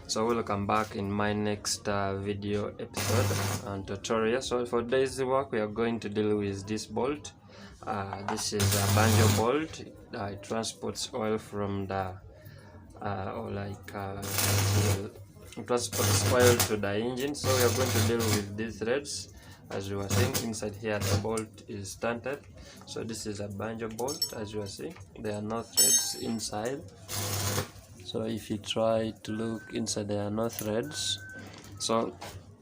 So welcome back in my next video episode and tutorial. So for today's work we are going to deal with this bolt. This is a banjo bolt. It transports oil from the it transports oil to the engine. So we are going to deal with these threads. As you are seeing, inside here the bolt is stunted. So this is a banjo bolt. As you are seeing, there are no threads inside. So if you try to look inside, there are no threads. So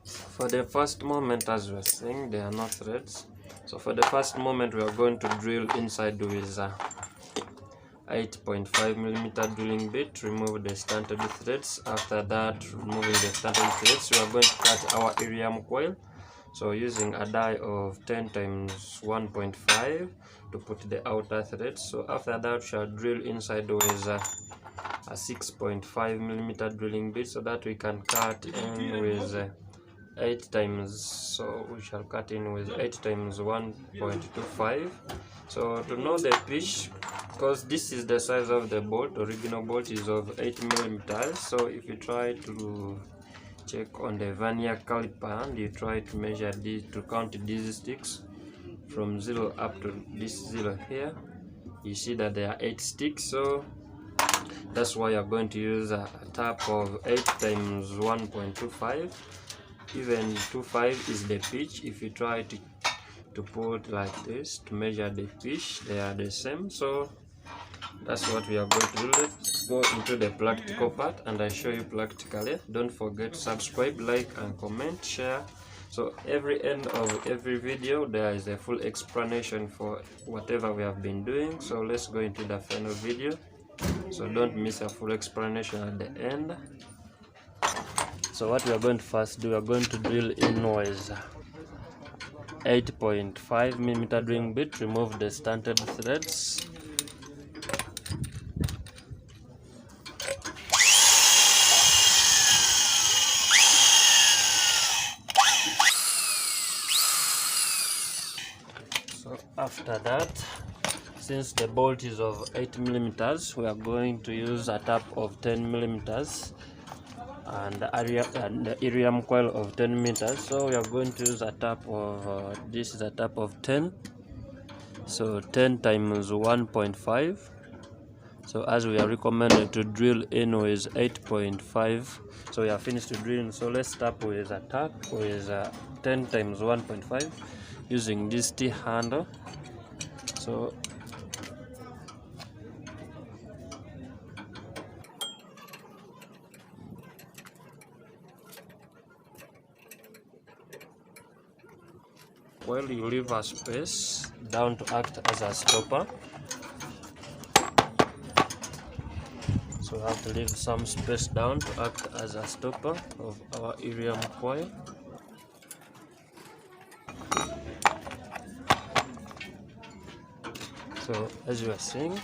for the first moment, as you are seeing, there are no threads. So for the first moment, we are going to drill inside with a 8.5mm drilling bit. Remove the stunted threads. After that, removing the stunted threads, we are going to cut our iridium coil. So using a die of 10 times 1.5 to put the outer threads. So after that, we shall drill inside with a 6.5mm drilling bit, so that we can cut in with 8 times. So we shall cut in with 8 times 1.25. So to know the pitch, because this is the size of the bolt, original bolt is of 8mm. So if you try to check on the vernier caliper and you try to measure this, to count these sticks from 0 up to this 0 here, you see that there are 8 sticks. So that's why you're going to use a tap of 8 times 1.25. Even 25 is the pitch. If you try to put like this to measure the pitch, they are the same. So that's what we are going to do. Let's go into the practical part and I show you practically. Don't forget to subscribe, like and comment, share. So every end of every video there is a full explanation for whatever we have been doing. So let's go into the final video. So don't miss a full explanation at the end. So what we are going to first do, we are going to drill in with 8.5mm drilling bit. Remove the stunted threads. So after that, since the bolt is of 8mm, we are going to use a tap of 10mm and the iridium coil of 10 meters. So we are going to use a tap of this is a tap of 10. So 10 times 1.5. So as we are recommended to drill in with 8.5. So we are finished to drill. So let's tap with a tap with 10 times 1.5 using this T handle. So while you leave a space down to act as a stopper. So we have to leave some space down to act as a stopper of our iridium coil. So as you are seeing,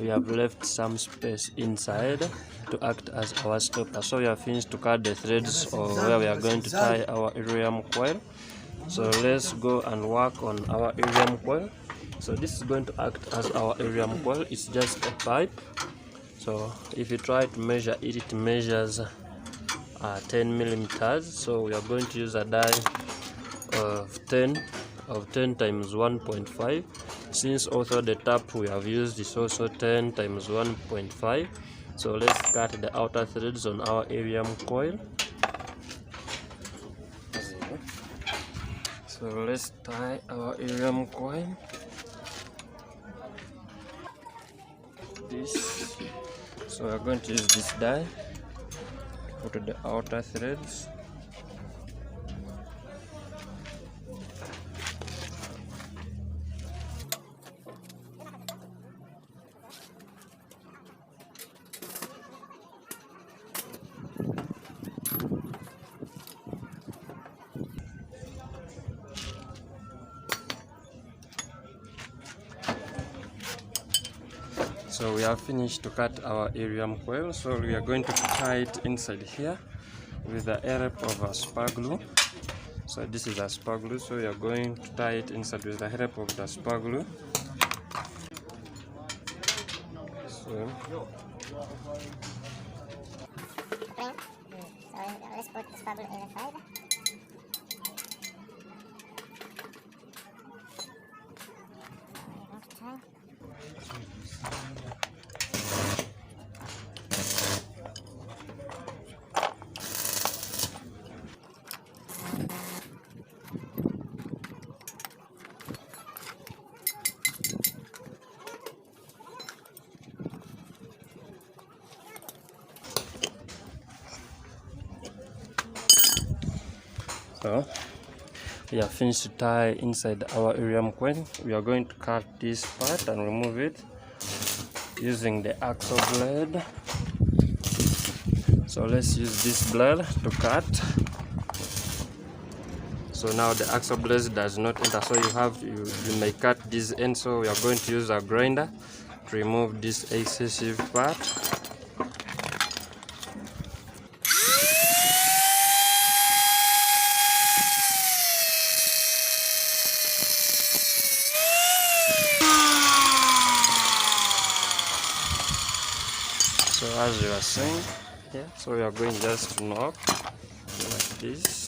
we have left some space inside to act as our stopper. So we are finished to cut the threads of where we are going to tie our iridium coil. So let's go and work on our iridium coil. So this is going to act as our iridium coil. It's just a pipe. So if you try to measure it, it measures 10mm. So we are going to use a die of 10 times 1.5. Since also the tap we have used is also 10 times 1.5. So let's cut the outer threads on our iridium coil. So let's tie our iridium coil. This. So we're going to use this die to put the outer threads. So we have finished to cut our iridium coil. So we are going to tie it inside here with the help of a spar glue. So this is a spar glue. So we are going to tie it inside with the help of the spar glue. So double verified. So we have finished to tie inside our iridium coil. We are going to cut this part and remove it using the axle blade. So let's use this blade to cut. So now the axle blade does not enter, so you may cut this end. So we are going to use a grinder to remove this excessive part. So as you are seeing here, so we are going just to knock like this.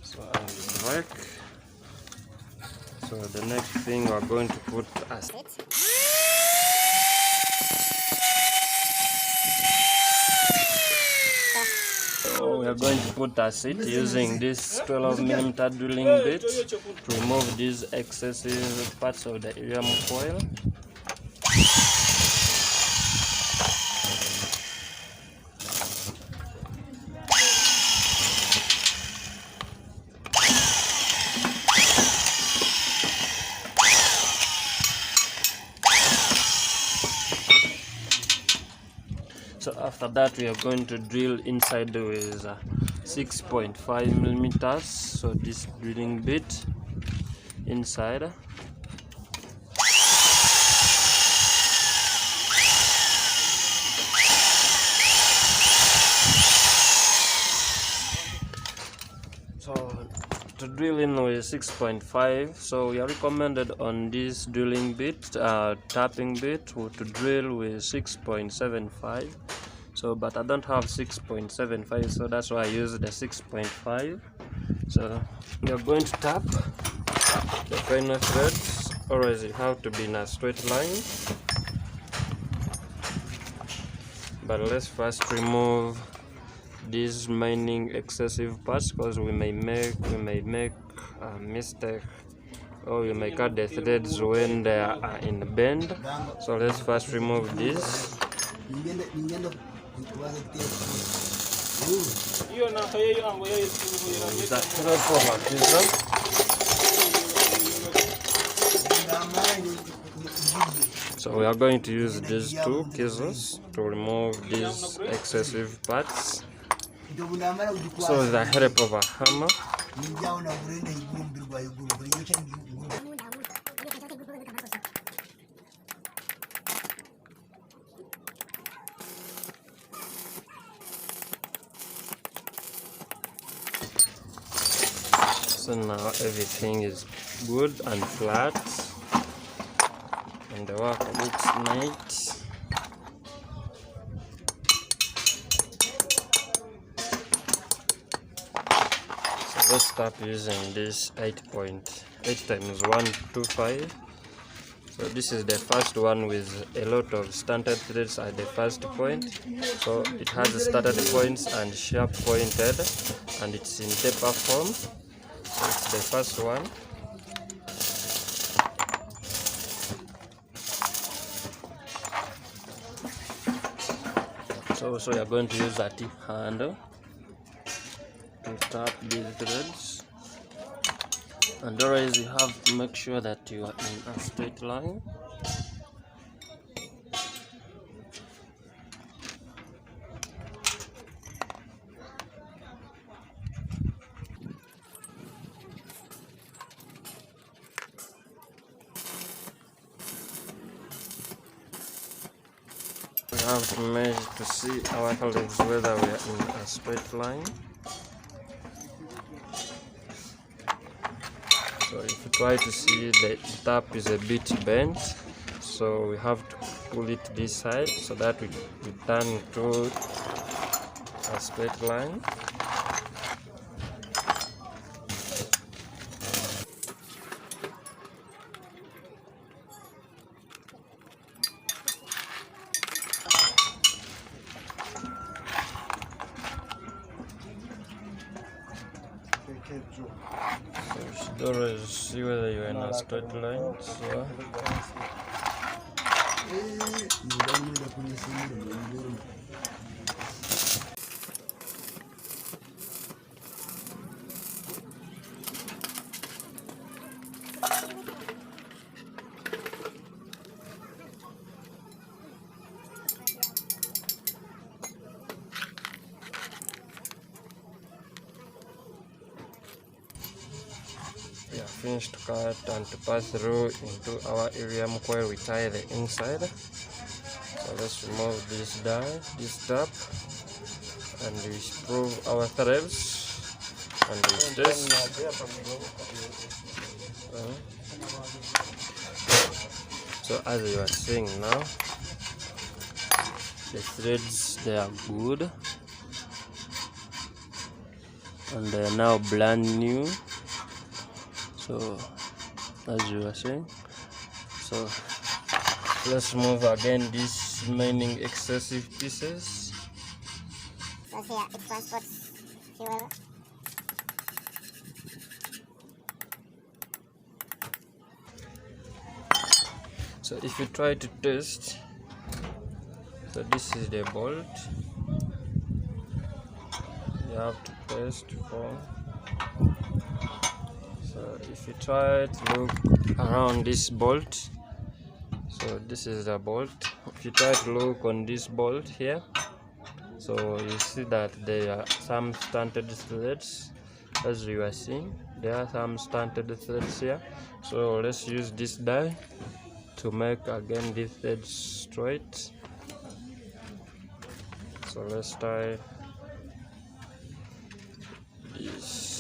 So and the break. So the next thing we are going to put a So we are going to put a seat using this 12mm drilling bit to remove these excessive parts of the iridium coil. So after that we are going to drill inside with 6.5mm. So this drilling bit inside. So to drill in with 6.5, so we are recommended on this drilling bit, tapping bit, to drill with 6.75. So but I don't have 6.75, so that's why I use the 6.5. So we are going to tap the final threads. Always you have to be in a straight line, but let's first remove these remaining excessive parts, because we may make a mistake, or we may cut the threads when they are in bend. So let's first remove this. So we are going to use these two chisels to remove these excessive parts. So with the help of a hammer, so now everything is good and flat, and the work looks nice. Let's start using this 8.8 times 125. So this is the first one with a lot of standard threads at the first point. So it has the started points and sharp pointed, and it's in taper form. So it's the first one. So you're going to use a tip handle to tap these threads, and always you have to make sure that you are in a straight line. We have to measure to see our legs whether we are in a straight line. So if you try to see, the tap is a bit bent, so we have to pull it this side so that we turn into a straight line. So you should always see whether you're in a straight line. So we have finished to cut, and to pass through into our helium coil we tie the inside. So let's remove this die, this tab, and we screw our threads and we test. So as you are seeing now, the threads, they are good and they are now brand new. So as you are saying, so let's move again these remaining excessive pieces. So here it transports fuel. So if you try to test, so this is the bolt, you have to test for. So if you try to look around this bolt, so this is the bolt. If you try to look on this bolt here, so you see that there are some stunted threads. As you are seeing, there are some stunted threads here. So let's use this die to make again this thread straight. So let's tie this.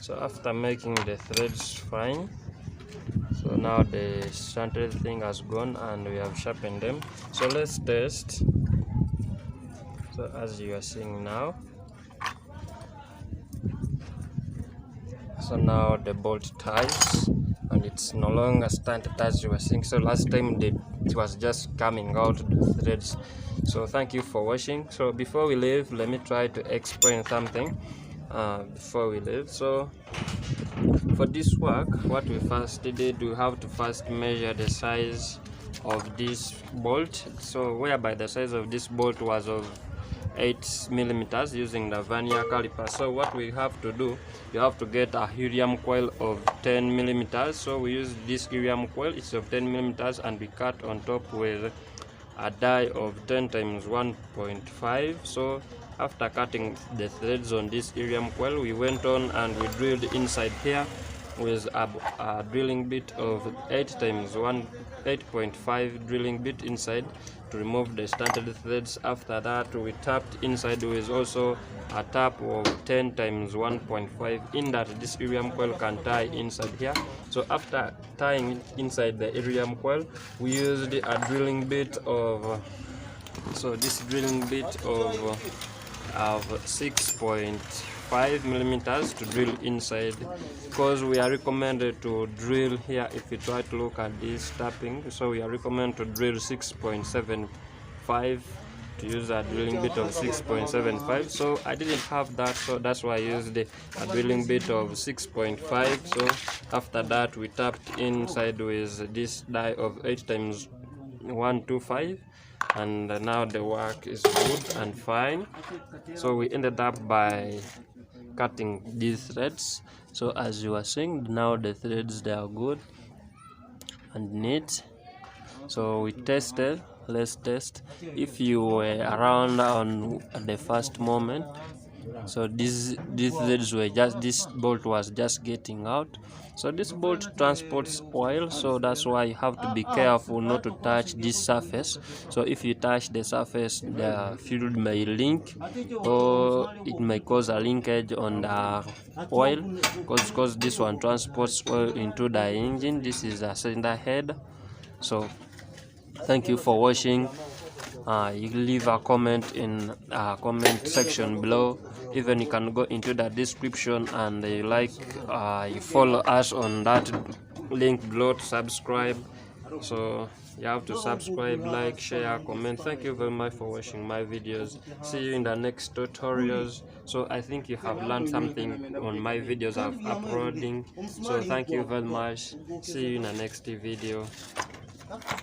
So after making the threads fine, so now the stunted thing has gone and we have sharpened them. So let's test. So as you are seeing now, so now the bolt ties and it's no longer stunted as you were seeing. So last time it was just coming out the threads. So thank you for watching. So before we leave, let me try to explain something before we leave. So for this work, what we first did, we have to first measure the size of this bolt. So whereby the size of this bolt was of 8 millimeters using the vernier caliper. So what we have to do, you have to get a helium coil of 10 millimeters. So we use this helium coil, it's of 10 millimeters, and we cut on top with a die of 10 times 1.5. So after cutting the threads on this helium coil, we went on and we drilled inside here with a drilling bit of 8 times 8.5 drilling bit inside to remove the stunted threads. After that, we tapped inside with also a tap of 10 times 1.5 in that this helium coil can tie inside here. So after tying it inside the helium coil, we used a drilling bit of, so this drilling bit of 6.5 millimeters to drill inside, because we are recommended to drill here. If you try to look at this tapping, so we are recommended to drill 6.75, to use a drilling bit of 6.75. So I didn't have that, so that's why I used a drilling bit of 6.5. So after that, we tapped inside with this die of 8 times 125, and now the work is good and fine. So we ended up by cutting these threads. So as you are seeing now, the threads, they are good and neat. So we tested. Let's test if you were around on the first moment. So these threads were just, this bolt was just getting out. So this bolt transports oil, so that's why you have to be careful not to touch this surface. So if you touch the surface, the fluid may leak, or it may cause a linkage on the oil, because this one transports oil into the engine. This is a cylinder head. So thank you for watching. You leave a comment in comment section below. Even you can go into the description and you follow us on that link below to subscribe. So you have to subscribe, like, share, comment. Thank you very much for watching my videos. See you in the next tutorials. So I think you have learned something on my videos I'm uploading. So thank you very much. See you in the next video.